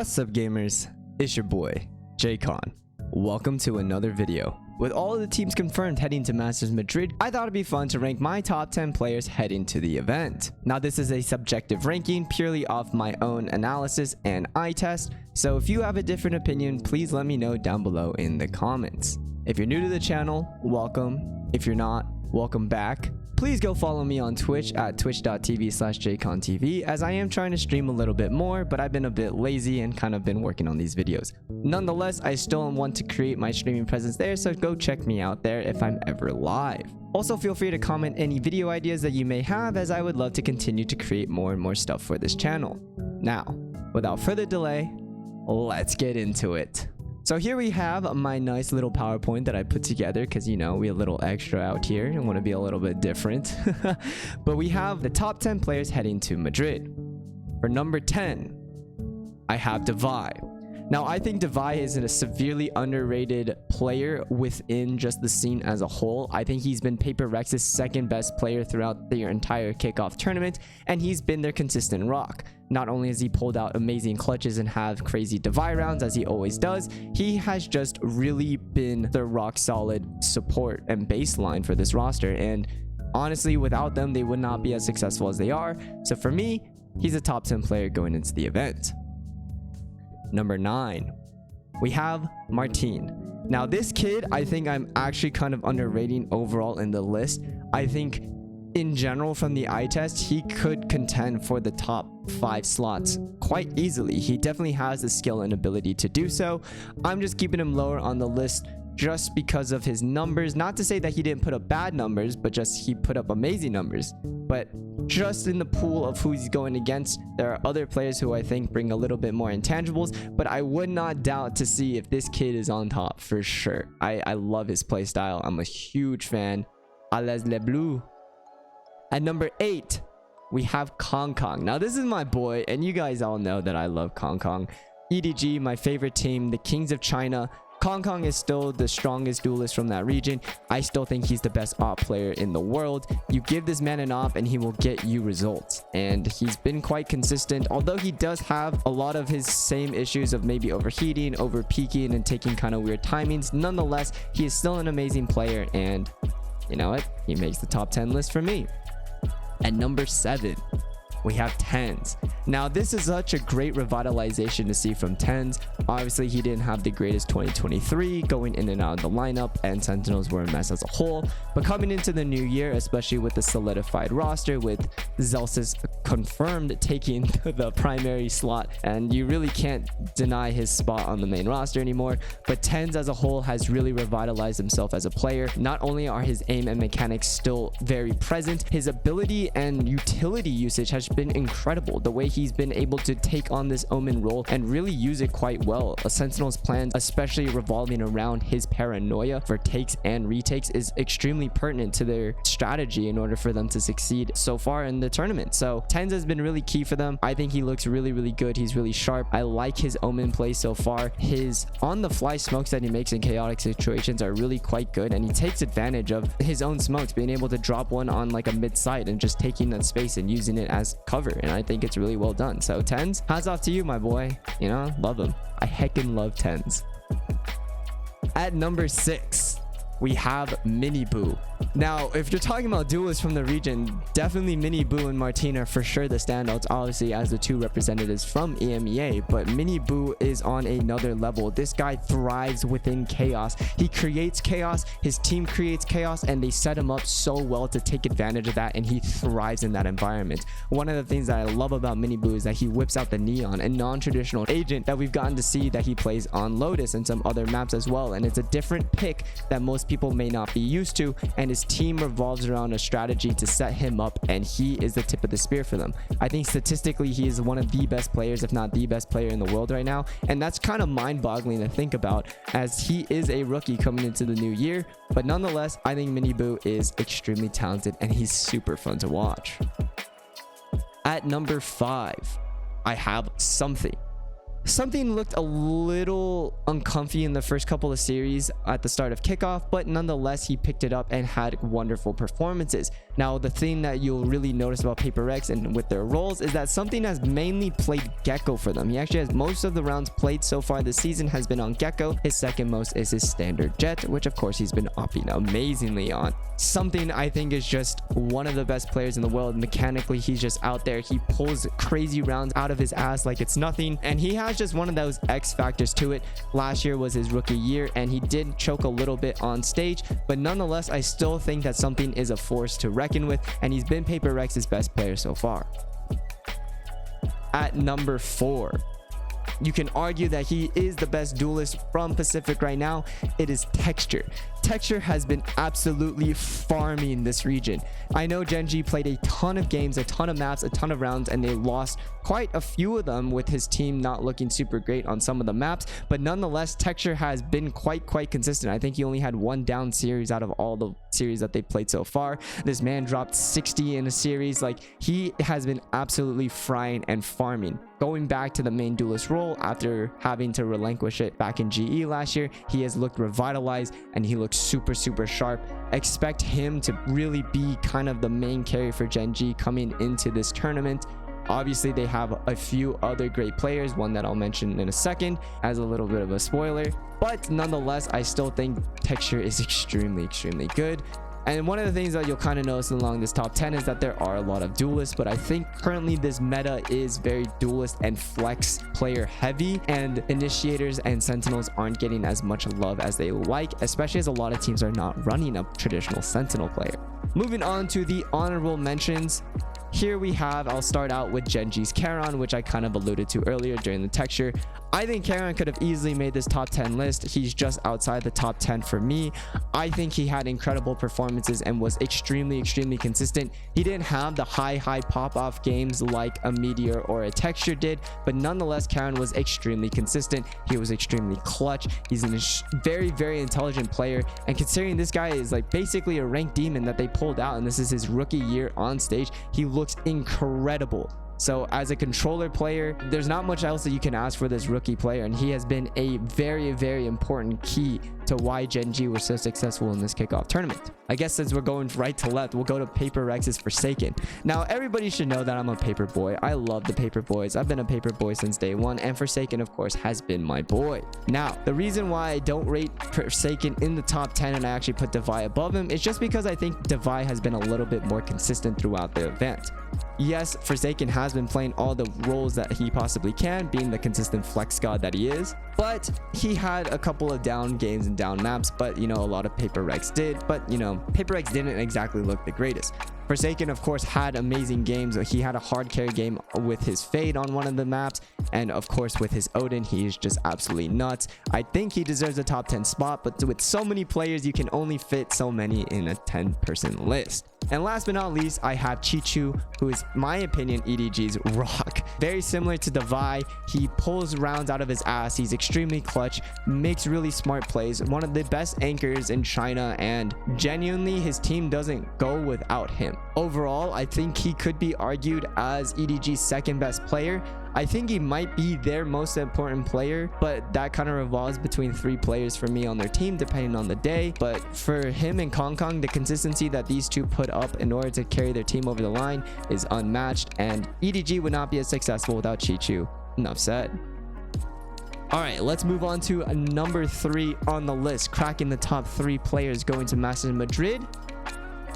What's up, gamers? It's your boy JKon. Welcome to another video. With all of the teams confirmed heading to Masters Madrid, I thought it'd be fun to rank my top 10 players heading to the event. Now, this is a subjective ranking purely off my own analysis and eye test, so if you have a different opinion, please let me know down below in the comments. If you're new to the channel, welcome. If you're not, welcome back. Please go follow me on Twitch at twitch.tv/JKonTV, as I am trying to stream a little bit more, but I've been a bit lazy and kind of been working on these videos. Nonetheless, I still want to create my streaming presence there, so go check me out there if I'm ever live. Also, feel free to comment any video ideas that you may have, as I would love to continue to create more and more stuff for this channel. Now, without further delay, let's get into it. So here we have my nice little PowerPoint that I put together because, you know, we're a little extra out here and want to be a little bit different. But we have the top 10 players heading to Madrid. For number 10, I have Divide. Now, I think Divide is a severely underrated player within just the scene as a whole. I think he's been Paper Rex's second best player throughout their entire kickoff tournament, and he's been their consistent rock. Not only has he pulled out amazing clutches and have crazy Divide rounds as he always does, he has just really been the rock solid support and baseline for this roster. And honestly, without them, they would not be as successful as they are. So for me, he's a top 10 player going into the event. Number 9, we have Marteen. Now, this kid, I think I'm actually kind of underrating overall in the list. I think in general, from the eye test, he could contend for the top 5 slots quite easily. He definitely has the skill and ability to do so. I'm just keeping him lower on the list just because of his numbers. Not to say that he didn't put up bad numbers, but just he put up amazing numbers. But just in the pool of who he's going against, there are other players who I think bring a little bit more intangibles, but I would not doubt to see if this kid is on top for sure. I love his play style. I'm a huge fan. A les le bleu. At number 8, we have ChocoChip. Now, this is my boy, and you guys all know that I love ChocoChip. EDG, my favorite team, the Kings of China. ChocoChip is still the strongest duelist from that region. I still think he's the best op player in the world. You give this man an op and he will get you results. And he's been quite consistent, although he does have a lot of his same issues of maybe overheating, over peaking, and taking kind of weird timings. Nonetheless, he is still an amazing player, and you know what? He makes the top 10 list for me. At number 7, we have TenZ. Now, this is such a great revitalization to see from TenZ. Obviously, he didn't have the greatest 2023 going in and out of the lineup, and Sentinels were a mess as a whole. But coming into the new year, especially with the solidified roster, with Zelsis confirmed taking the primary slot, and you really can't deny his spot on the main roster anymore. But TenZ as a whole has really revitalized himself as a player. Not only are his aim and mechanics still very present, his ability and utility usage has been incredible. The way he's been able to take on this Omen role and really use it quite well. A Sentinel's plans, especially revolving around his paranoia for takes and retakes, is extremely pertinent to their strategy in order for them to succeed so far in the tournament. So TenZ has been really key for them. I think he looks really good. He's really sharp. I like his Omen play so far. His on-the-fly smokes that he makes in chaotic situations are really quite good, and he takes advantage of his own smokes, being able to drop one on like a mid-site and just taking that space and using it as cover. And I think it's really well done. So TenZ, hats off to you, my boy. You know, love him. I heckin' love TenZ. At number 6, we have Miniboo. Now, if you're talking about duelists from the region, definitely Miniboo and Marteen are for sure the standouts, obviously, as the two representatives from EMEA. But Miniboo is on another level. This guy thrives within chaos. He creates chaos, his team creates chaos, and they set him up so well to take advantage of that, and he thrives in that environment. One of the things that I love about Miniboo is that he whips out the Neon, a non-traditional agent that we've gotten to see that he plays on Lotus and some other maps as well. And it's a different pick that most people may not be used to, and his team revolves around a strategy to set him up, and he is the tip of the spear for them. I think statistically he is one of the best players, if not the best player in the world right now, and that's kind of mind-boggling to think about, as he is a rookie coming into the new year. But nonetheless, I think Miniboo is extremely talented and he's super fun to watch. At number 5, I have Something. Something looked a little uncomfy in the first couple of series at the start of kickoff, but nonetheless he picked it up and had wonderful performances. Now, the thing that you'll really notice about Paper Rex and with their roles is that Something has mainly played Gecko for them. He actually has most of the rounds played so far this season has been on Gecko. His second most is his standard Jet, which of course he's been upping amazingly on. Something I think is just one of the best players in the world. Mechanically, he's just out there. He pulls crazy rounds out of his ass like it's nothing, and he has just one of those X factors to it. Last year was his rookie year and he did choke a little bit on stage, but nonetheless I still think that Something is a force to reckon with, and he's been Paper Rex's best player so far. At number 4, you can argue that he is the best duelist from Pacific right now. It is Texture. Texture has been absolutely farming this region. I know ZmjjKK played a ton of games, a ton of maps, a ton of rounds, and they lost quite a few of them with his team not looking super great on some of the maps, but nonetheless Texture has been quite consistent. I think he only had one down series out of all the series that they played so far. This man dropped 60 in a series. Like, he has been absolutely frying and farming. Going back to the main duelist role after having to relinquish it back in GE last year, he has looked revitalized and he looks super sharp. Expect him to really be kind of the main carry for ZmjjKK coming into this tournament. Obviously, they have a few other great players, one that I'll mention in a second as a little bit of a spoiler, but nonetheless I still think Texture is extremely good. And one of the things that you'll kind of notice along this top 10 is that there are a lot of duelists, but I think currently this meta is very duelist and flex player heavy, and initiators and sentinels aren't getting as much love as they like, especially as a lot of teams are not running a traditional sentinel player. Moving on to the honorable mentions. Here we have, I'll start out with ZmjjK's JKon, which I kind of alluded to earlier during the Texture. I think JKon could have easily made this top 10 list. He's just outside the top 10 for me. I think he had incredible performances and was extremely consistent. He didn't have the high pop-off games like a Meteor or a Texture did, but nonetheless JKon was extremely consistent. He was extremely clutch. He's a very intelligent player, and considering this guy is like basically a ranked demon that they pulled out and this is his rookie year on stage, he looks incredible. So as a controller player, there's not much else that you can ask for this rookie player, and he has been a very important key to why ZmjjKK was so successful in this kickoff tournament. I guess since we're going right to left, we'll go to Paper Rex's Forsaken. Now, everybody should know that I'm a Paper boy. I love the Paper boys. I've been a Paper boy since day one, and Forsaken, of course, has been my boy. Now, the reason why I don't rate Forsaken in the top 10 and I actually put Devi above him is just because I think Devi has been a little bit more consistent throughout the event. Yes, Forsaken has been playing all the roles that he possibly can, being the consistent flex god that he is, but he had a couple of down games and down maps, but you know, a lot of Paper Rex did, but you know, Paper Rex didn't exactly look the greatest. Forsaken, of course, had amazing games. He had a hard carry game with his Fade on one of the maps, and of course with his Odin, he is just absolutely nuts. I think he deserves a top 10 spot, but with so many players, you can only fit so many in a 10-person list. And last but not least, I have Chichu, who is, my opinion, EDG's rock. Very similar to Devi, he pulls rounds out of his ass. He's extremely clutch, makes really smart plays, one of the best anchors in China, and genuinely his team doesn't go without him. Overall, I think he could be argued as EDG's second best player. I think he might be their most important player, but that kind of revolves between 3 players for me on their team depending on the day. But for him and Kong, the consistency that these two put up in order to carry their team over the line is unmatched, and EDG would not be as successful without Chichu. Enough said. All right, let's move on to number 3 on the list, cracking the top 3 players going to Masters in Madrid.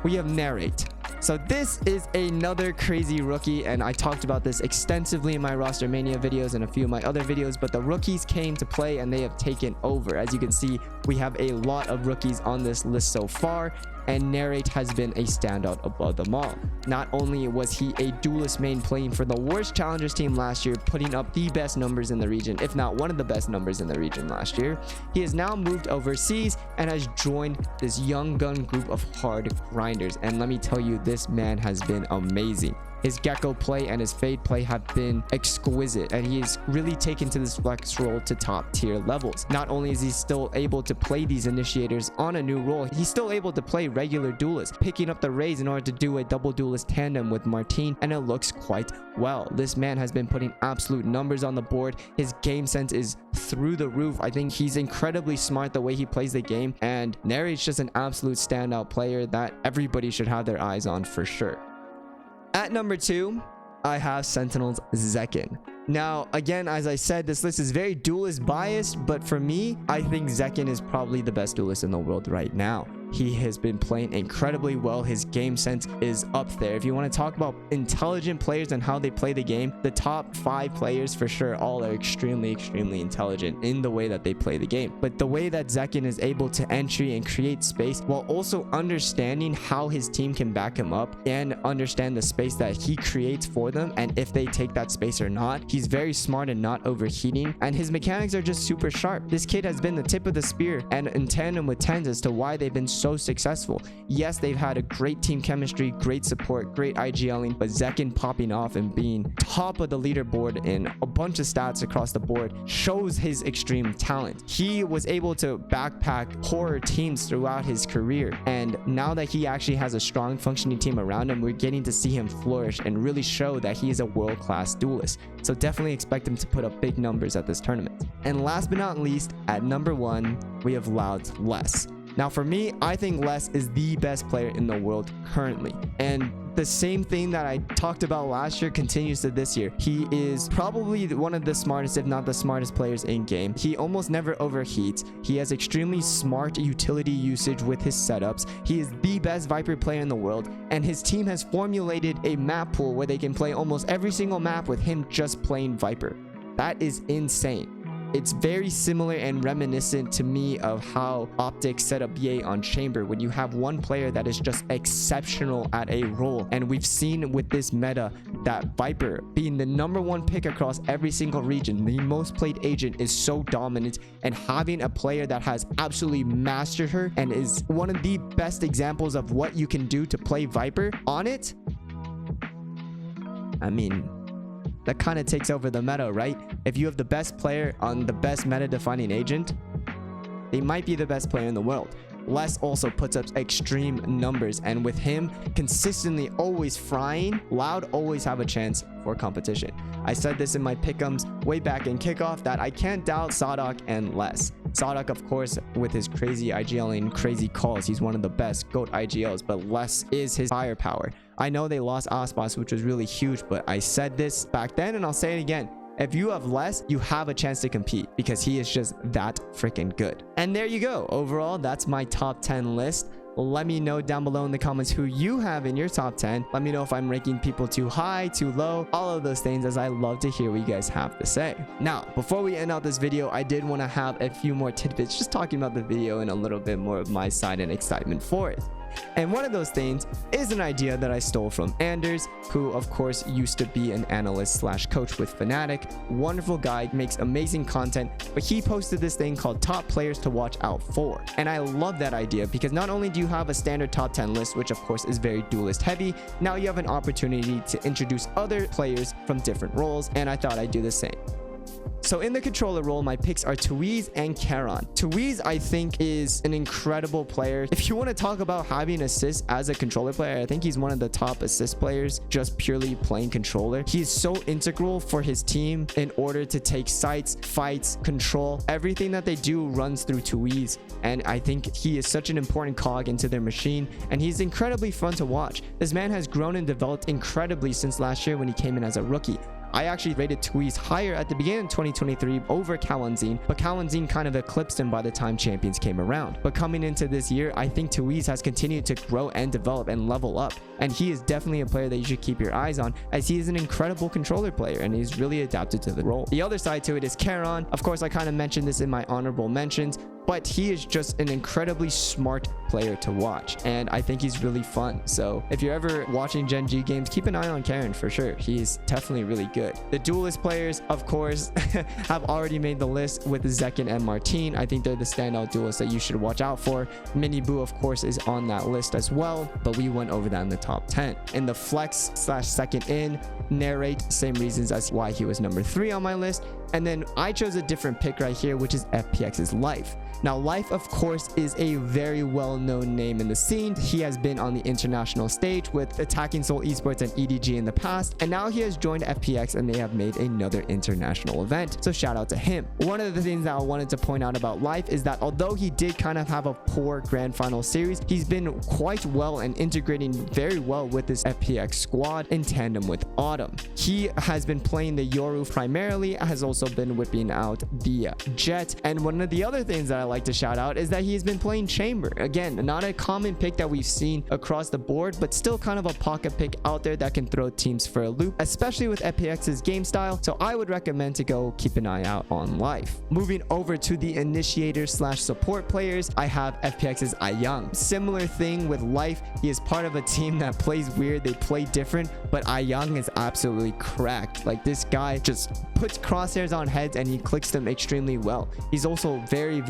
We have Narrate. So this is another crazy rookie, and I talked about this extensively in my Roster Mania videos and a few of my other videos, but the rookies came to play and they have taken over. As you can see, we have a lot of rookies on this list so far, and Narrate has been a standout above them all. Not only was he a duelist main playing for the worst challengers team last year, putting up the best numbers in the region, if not one of the best numbers in the region last year, he has now moved overseas and has joined this young gun group of hard grinders. And let me tell you, this man has been amazing. His gecko play and his fade play have been exquisite, and he's really taken to this flex role to top tier levels. Not only is he still able to play these initiators on a new role, he's still able to play regular duelists, picking up the raids in order to do a double duelist tandem with Marteen, and it looks quite well. This man has been putting absolute numbers on the board. His game sense is through the roof. I think he's incredibly smart the way he plays the game, and Neri's just an absolute standout player that everybody should have their eyes on for sure. At number 2, I have Sentinel's Zekken. Now, again, as I said, this list is very duelist biased, but for me, I think Zekken is probably the best duelist in the world right now. He has been playing incredibly well. His game sense is up there. If you want to talk about intelligent players and how they play the game, the top 5 players for sure all are extremely intelligent in the way that they play the game. But the way that Zekken is able to entry and create space while also understanding how his team can back him up and understand the space that he creates for them, and if they take that space or not, he's very smart and not overheating, and his mechanics are just super sharp. This kid has been the tip of the spear, and in tandem with TenZ as to why they've been so successful. Yes, they've had a great team chemistry, great support, great IGLing, but Zekken popping off and being top of the leaderboard in a bunch of stats across the board shows his extreme talent. He was able to backpack horror teams throughout his career, and now that he actually has a strong functioning team around him, we're getting to see him flourish and really show that he is a world-class duelist. So definitely expect him to put up big numbers at this tournament. And last but not least, at number 1, we have Loud's Les. Now for me, I think Les is the best player in the world currently, and the same thing that I talked about last year continues to this year. He is probably one of the smartest, if not the smartest players in game. He almost never overheats. He has extremely smart utility usage with his setups. He is the best Viper player in the world, and his team has formulated a map pool where they can play almost every single map with him just playing Viper. That is insane. It's very similar and reminiscent to me of how Optic set up Ye on Chamber, when you have one player that is just exceptional at a role. And we've seen with this meta that Viper being the #1 pick across every single region, the most played agent, is so dominant, and having a player that has absolutely mastered her and is one of the best examples of what you can do to play Viper on it, I mean, that kind of takes over the meta, right? If you have the best player on the best meta defining agent, they might be the best player in the world. Les also puts up extreme numbers, and with him consistently always frying, Loud always have a chance for competition. I said this in my pick'ems way back in kickoff that I can't doubt Sadok and Les. Sadok, of course, with his crazy IGLing, crazy calls, he's one of the best GOAT IGLs, but Les is his firepower. I know they lost Aspas, which was really huge, but I said this back then and I'll say it again. If you have Les, you have a chance to compete because he is just that freaking good. And there you go. Overall, that's my top 10 list. Let me know down below in the comments who you have in your top 10. Let me know if I'm ranking people too high, too low, all of those things, as I love to hear what you guys have to say. Now, before we end out this video, I did want to have a few more tidbits just talking about the video and a little bit more of my side and excitement for it. And one of those things is an idea that I stole from Anders, who of course used to be an analyst / coach with Fnatic. Wonderful guy, makes amazing content, but he posted this thing called top players to watch out for. And I love that idea because not only do you have a standard top 10 list, which of course is very duelist heavy, now you have an opportunity to introduce other players from different roles, and I thought I'd do the same. So in the controller role, my picks are Twiz and Charon. Twiz, I think, is an incredible player. If you want to talk about having assists as a controller player, I think he's one of the top assist players just purely playing controller. He's so integral for his team in order to take sites, fights, control. Everything that they do runs through Twiz, and I think he is such an important cog into their machine, and he's incredibly fun to watch. This man has grown and developed incredibly since last year when he came in as a rookie. I actually rated Twiz higher at the beginning of 2023 over Kalanzin, but Kalanzin kind of eclipsed him by the time Champions came around. But coming into this year, I think Twiz has continued to grow and develop and level up, and he is definitely a player that you should keep your eyes on, as he is an incredible controller player and he's really adapted to the role. The other side to it is Charon. Of course, I kind of mentioned this in my honorable mentions, but he is just an incredibly smart player to watch, and I think he's really fun. So if you're ever watching Gen G games, keep an eye on Karen for sure. He's definitely really good. The duelist players, of course, have already made the list with zekken and marteen. I think they're the standout duelists that you should watch out for. Miniboo, of course, is on that list as well, but we went over that in the top 10. In the flex / second in, narrate, same reasons as why he was number 3 on my list. And then I chose a different pick right here, which is FPX's Life. Now, Life, of course, is a very well-known name in the scene. He has been on the international stage with Attacking Soul Esports and EDG in the past, and now he has joined FPX and they have made another international event. So shout out to him. One of the things that I wanted to point out about Life is that although he did kind of have a poor grand final series, he's been quite well and integrating very well with this FPX squad in tandem with Autumn. He has been playing the Yoru primarily, has also been whipping out the Jet, and one of the other things that I like to shout out is that he's been playing Chamber. Again, not a common pick that we've seen across the board, but still kind of a pocket pick out there that can throw teams for a loop, especially with FPX's game style. So I would recommend to go keep an eye out on Life. Moving over to the initiator / support players, I have FPX's Ayang. Similar thing with Life. He is part of a team that plays weird. They play different, but Ayang is absolutely cracked. Like, this guy just puts crosshairs on heads and he clicks them extremely well. He's also very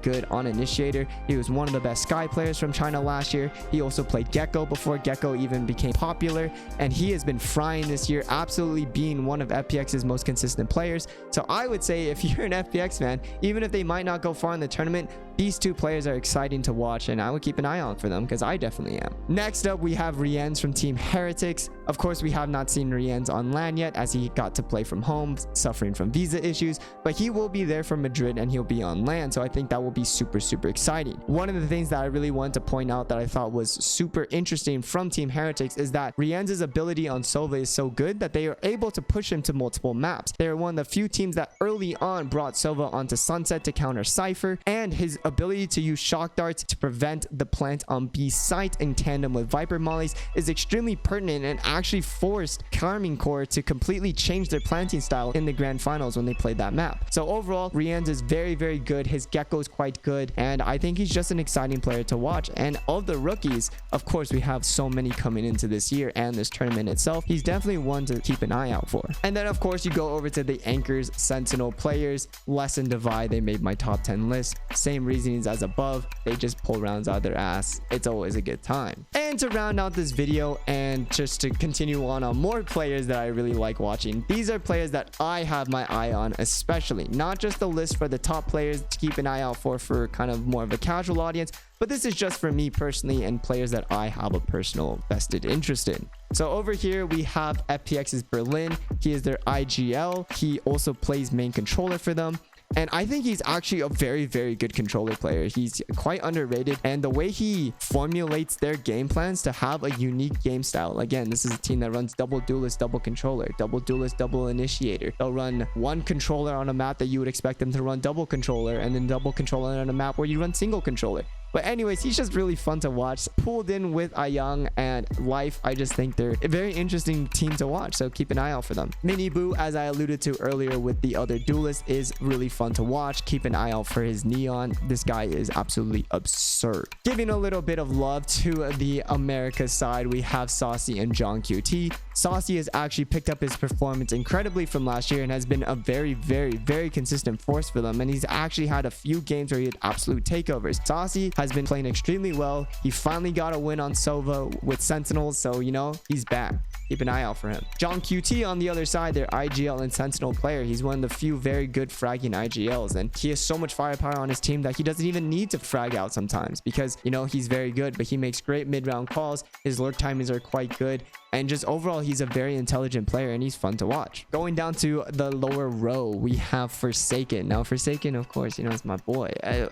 good on initiator. He was one of the best Sky players from China last year. He also played Gekko before Gekko even became popular, and he has been frying this year, absolutely being one of FPX's most consistent players. So I would say if you're an FPX fan, even if they might not go far in the tournament, these two players are exciting to watch, and I would keep an eye out for them because I definitely am. Next up, we have Rienz from Team Heretics. Of course, we have not seen Rienz on LAN yet as he got to play from home, suffering from visa issues, but he will be there for Madrid and he'll be on LAN, so I think that will be super exciting. One of the things that I really wanted to point out that I thought was super interesting from Team Heretics is that Rienz's ability on Sova is so good that they are able to push him to multiple maps. They are one of the few teams that early on brought Sova onto Sunset to counter Cypher, and his ability to use shock darts to prevent the plant on B site in tandem with Viper mollies is extremely pertinent and actually forced Carmine Corps to completely change their planting style in the grand finals when they played that map. So overall, Rienz is very good. His Gekko is quite good, and I think he's just an exciting player to watch. And of the rookies, of course, we have so many coming into this year and this tournament itself. He's definitely one to keep an eye out for. And then of course you go over to the Anchors Sentinel players. Lesson Divide, they made my top 10 list. Same reasons as above, they just pull rounds out of their ass. It's always a good time. And to round out this video and just to continue on more players that I really like watching, these are players that I have my eye on, especially not just the list for the top players to keep an eye out for kind of more of a casual audience, but this is just for me personally and players that I have a personal vested interest in. So over here we have FPX's Berlin. He is their IGL. He also plays main controller for them, and I think he's actually a very good controller player. He's quite underrated, and the way he formulates their game plans to have a unique game style. Again, this is a team that runs double duelist, double controller, double duelist, double initiator. They'll run one controller on a map that you would expect them to run double controller, and then double controller on a map where you run single controller. But anyways, he's just really fun to watch. Pulled in with Ayang and Life, I just think they're a very interesting team to watch, so keep an eye out for them. Miniboo, as I alluded to earlier with the other duelist, is really fun to watch. Keep an eye out for his Neon. This guy is absolutely absurd. Giving a little bit of love to the America side, we have Saucy and John QT. Saucy has actually picked up his performance incredibly from last year and has been a very consistent force for them, and he's actually had a few games where he had absolute takeovers. Saucy has been playing extremely well. He finally got a win on Sova with Sentinels, so you know, he's back. Keep an eye out for him. John QT on the other side, their IGL and Sentinel player. He's one of the few very good fragging IGLs, and he has so much firepower on his team that he doesn't even need to frag out sometimes because, you know, he's very good, but he makes great mid-round calls. His lurk timings are quite good, and just overall, he's a very intelligent player and he's fun to watch. Going down to the lower row, we have Forsaken. Now, Forsaken, of course, you know, is my boy.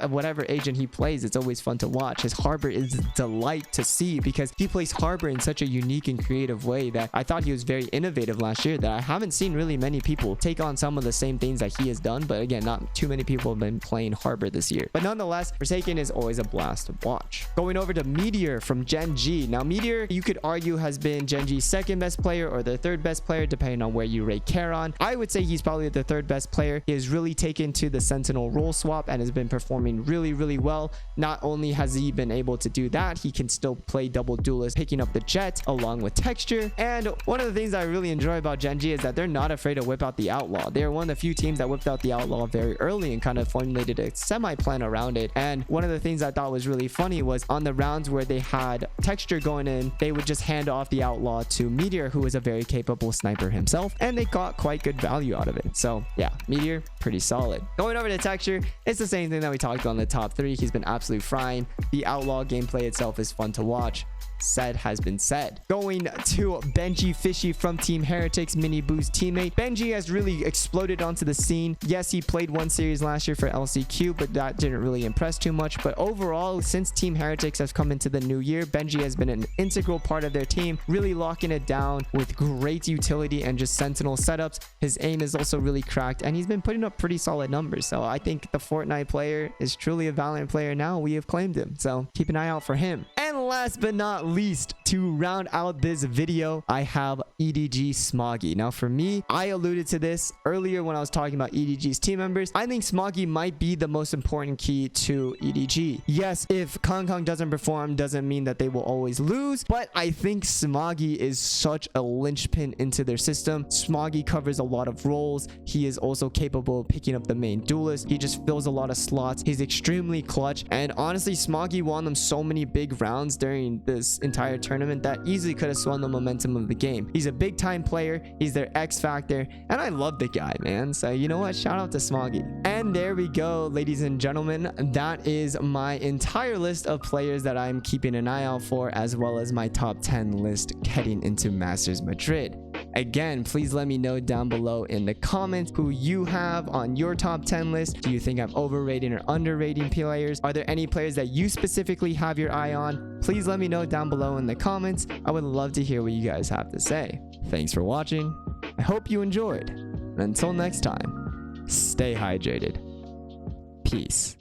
Whatever agent he plays, it's always fun to watch. His Harbor is a delight to see because he plays Harbor in such a unique and creative way that I thought he was very innovative last year, that I haven't seen really many people take on some of the same things that he has done. But again, not too many people have been playing Harbor this year. But nonetheless, Forsaken is always a blast to watch. Going over to Meteor from Gen G. Now, Meteor, you could argue, has been Gen Genji's second best player or their third best player, depending on where you rate JKon. I would say he's probably the third best player. He has really taken to the Sentinel role swap and has been performing really well. Not only has he been able to do that, he can still play double duelist, picking up the jet along with texture. And one of the things I really enjoy about Genji is that they're not afraid to whip out the outlaw. They're one of the few teams that whipped out the outlaw very early and kind of formulated a semi-plan around it. And one of the things I thought was really funny was on the rounds where they had texture going in, they would just hand off the outlaw to Meteor, who is a very capable sniper himself, and they got quite good value out of it. So yeah, Meteor, pretty solid. Going over to texture, it's the same thing that we talked about in the top 3. He's been absolutely frying. The outlaw gameplay itself is fun to watch. Said has been said. Going to Benji Fishy from Team Heretics, Miniboo's teammate. Benji has really exploded onto the scene. Yes, he played one series last year for LCQ, but that didn't really impress too much. But overall, since Team Heretics has come into the new year, Benji has been an integral part of their team, really locking it down with great utility and just Sentinel setups. His aim is also really cracked, and he's been putting up pretty solid numbers. So I think the Fortnite player is truly a Valorant player now. We have claimed him, so keep an eye out for him. And last but not least, to round out this video, I have EDG Smoggy. Now for me, I alluded to this earlier when I was talking about EDG's team members. I think Smoggy might be the most important key to EDG. Yes, if Kong doesn't perform, doesn't mean that they will always lose, but I think Smoggy is such a linchpin into their system. Smoggy covers a lot of roles. He is also capable of picking up the main duelist. He just fills a lot of slots. He's extremely clutch, and honestly, Smoggy won them so many big rounds during this entire tournament that easily could have swung the momentum of the game. He's a big time player. He's their X factor, and I love the guy, man. So you know what, shout out to Smoggy. And there we go, ladies and gentlemen, that is my entire list of players that I'm keeping an eye out for, as well as my top 10 list heading into Masters Madrid. Again, please let me know down below in the comments who you have on your top 10 list. Do you think I'm overrating or underrating players? Are there any players that you specifically have your eye on? Please let me know down below in the comments. I would love to hear what you guys have to say. Thanks for watching. I hope you enjoyed. And until next time, stay hydrated. Peace.